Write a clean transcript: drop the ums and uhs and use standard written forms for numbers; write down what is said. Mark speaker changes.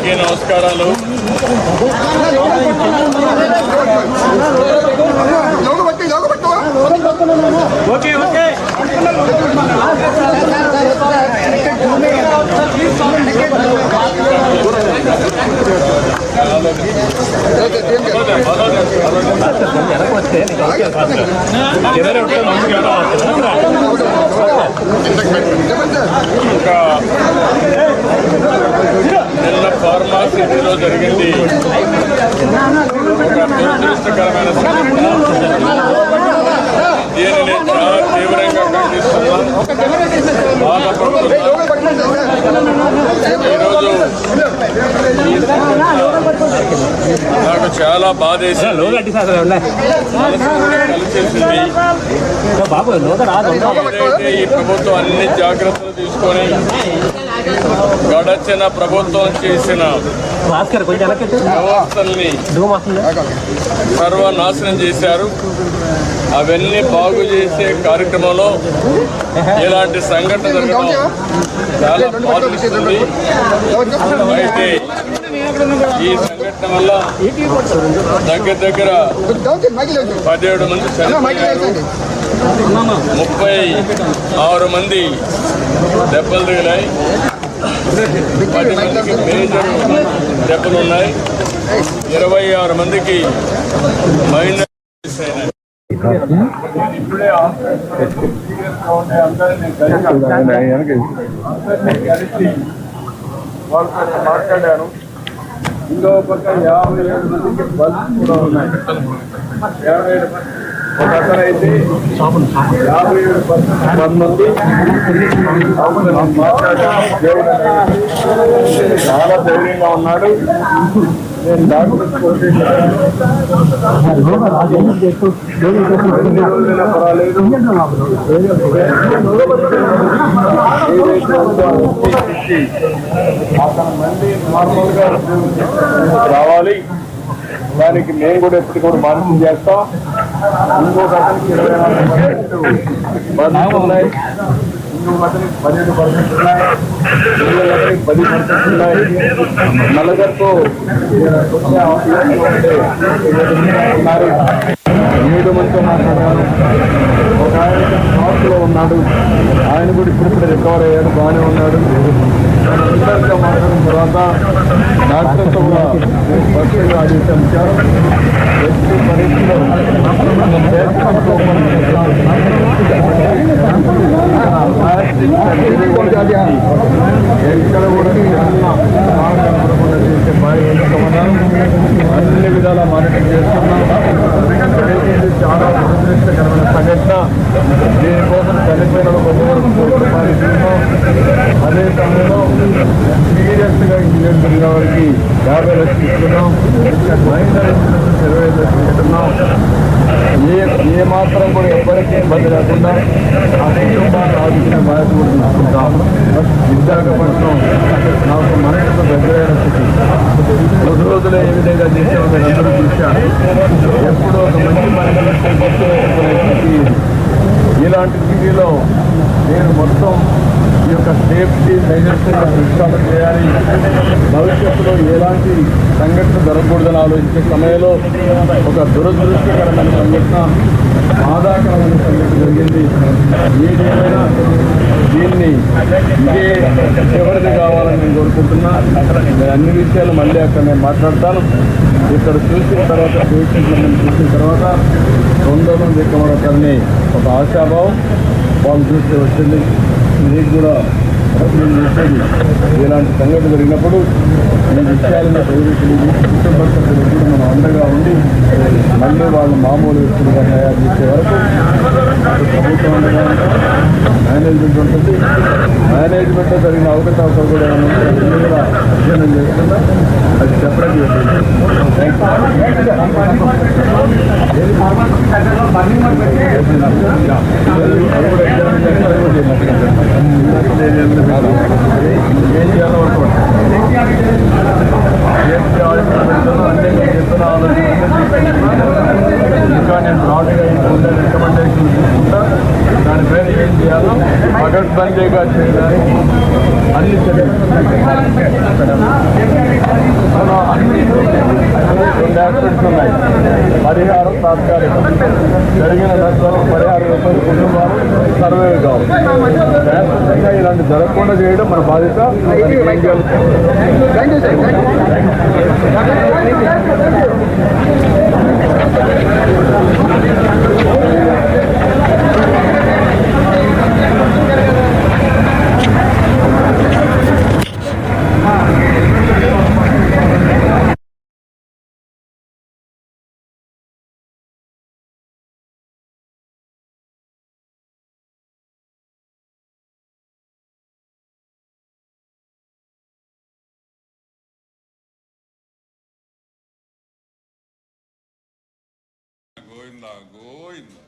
Speaker 1: అందరికీ నమస్కారాలు. నిన్న ఫార్మా సిటీలో జరిగింది ఒక దురదృష్టకరమైన సంఘటన. దీనిని చాలా తీవ్రంగా ఖండిస్తున్నాం, బాధపడుతున్నాం. ఈరోజు నాకు చాలా బాధేసింది, కలిసేసింది. ఏదైతే ఈ ప్రభుత్వం అన్ని జాగ్రత్తలు తీసుకొని గడచిన ప్రభుత్వం చేసిన వ్యవస్థల్ని సర్వనాశనం చేశారు. అవన్నీ బాగు చేసే కార్యక్రమంలో ఇలాంటి సంఘటన జరగడం చాలా బాధిస్తుంది. అయితే ఈ సంఘటన వల్ల దగ్గర 17 మంది చనిపోయారు, 36 మంది దెబ్బలు తగిలాయి, 10 మందికి మేజర్ దెబ్బలు ఉన్నాయి, 26 మందికి మైనర్ అయినాయి. ఇప్పుడే అందరినీ కలిసి వాళ్ళతో మాట్లాడాను. ఇంకో పక్క 57 మందికి బల్స్ కూడా ఉన్నాయి. 57 ఒక అతనైతే 57 మంది మాట్లాడాను. చాలా ధైర్యంగా ఉన్నాడు. నేను డాక్టర్ పర్వాలేదు, అతను మంది నార్మల్గా రావాలి. దానికి మేము కూడా ఎప్పటికీ కూడా మానిటర్ చేస్తాం. ఇంకొక అతనికి 24% బంధువులు ఉన్నాయి, ఇంకొక అతనికి 12% ఉన్నాయి, ఇంకొక అతనికి 10% ఉన్నాయి. నలుగురితో ఉన్నారు. 7 మందితో మాట్లాడాను. ఒక ఆయన హాస్టల్లో ఉన్నాడు, ఆయన కూడా ఇప్పుడు రికవర్ అయ్యాడు, బాగానే ఉన్నాడు. అందరితో మాట్లాడిన తర్వాత డాక్టర్తో కూడా పరీక్షలు ఆదేశించారు. ఎట్టి పరీక్షలో ఎక్కడ కూడా చేసే బాధ్యతమన్నారు. అన్ని విధాల మానిటర్ చేస్తున్నాం. చాలా దురదృష్టకరమైన సంఘటన. దీనికోసం చనిపోయిన అదే సమయంలో సీరియస్గా ఇంజనీర్ జరిగిన వారికి 50 లక్షలు ఇస్తున్నాం, మైనర్ 20 లక్షలు ఇస్తున్నాం. ఏ మాత్రం కూడా ఎవరికీ ఇబ్బంది లేకుండా ఆ కుటుంబాన్ని ఆదుకునే బాధ్యత కూడా తీసుకుంటాం. విశాఖపట్నం నాకు మనసుకు దగ్గరైన స్థితి. 2 రోజులు ఏ విధంగా చేసామో మీరు అందరూ చూశారు. ఎప్పుడో ఒక మంచి పని ఇలాంటి స్థితిలో నేను మొత్తం ఈ యొక్క సేఫ్టీ మెజర్స్ విశ్వాసం చేయాలి. భవిష్యత్తులో ఎలాంటి సంఘటన జరగకూడదని ఆలోచించే సమయంలో ఒక దురదృష్టకరమైన సంఘటన, బాధాకరమైన సంఘటన జరిగింది. ఏదేమైనా దీన్ని ఇదే చివరిది కావాలని నేను కోరుకుంటున్నా. నేను అన్ని విషయాలు మళ్ళీ అక్కడ నేను మాట్లాడతాను. ఇక్కడ చూసిన తర్వాత పేషెంట్లను చూసిన తర్వాత 2 మంది ఎక్కమడతారని ఒక ఆశాభావం వాళ్ళు చూస్తే వచ్చింది. మీకు కూడా నేను చెప్పేది, ఇలాంటి సంఘటన జరిగినప్పుడు ఈ విషయాలను కుటుంబ సభ్యులకు కూడా మనం అండగా ఉండి మళ్ళీ వాళ్ళు మామూలు వ్యక్తులుగా తయారు చేసే వరకు ప్రభుత్వం అండగా మేనేజ్మెంట్ ఉంటుంది. మేనేజ్మెంట్లో జరిగిన అవకతవకలు కూడా అన్ని కూడా అధ్యయనం చేస్తున్నా. అది సెపరేట్ ఏం చేయాలో అంటే చెప్తున్న ఆలోచన ఇంకా నేను బ్రాడ్గా రికమెండేషన్ తీసుకుంటా. దాని పేరు ఏం చేయాలో పగడ్బందీగా చేయడానికి అన్ని చర్యలు రెండు ఆస్పెక్ట్స్ ఉన్నాయి. పరిహారం తాత్కాలికం, జరిగిన నష్టాలకు పరిహారం ఇవ్వని కుటుంబాలు సర్వైవ్ కావాలి. శాశ్వతంగా ఇలాంటి జరగకుండా చేయడం మన బాధ్యత.
Speaker 2: గోవిందా గోవిందా.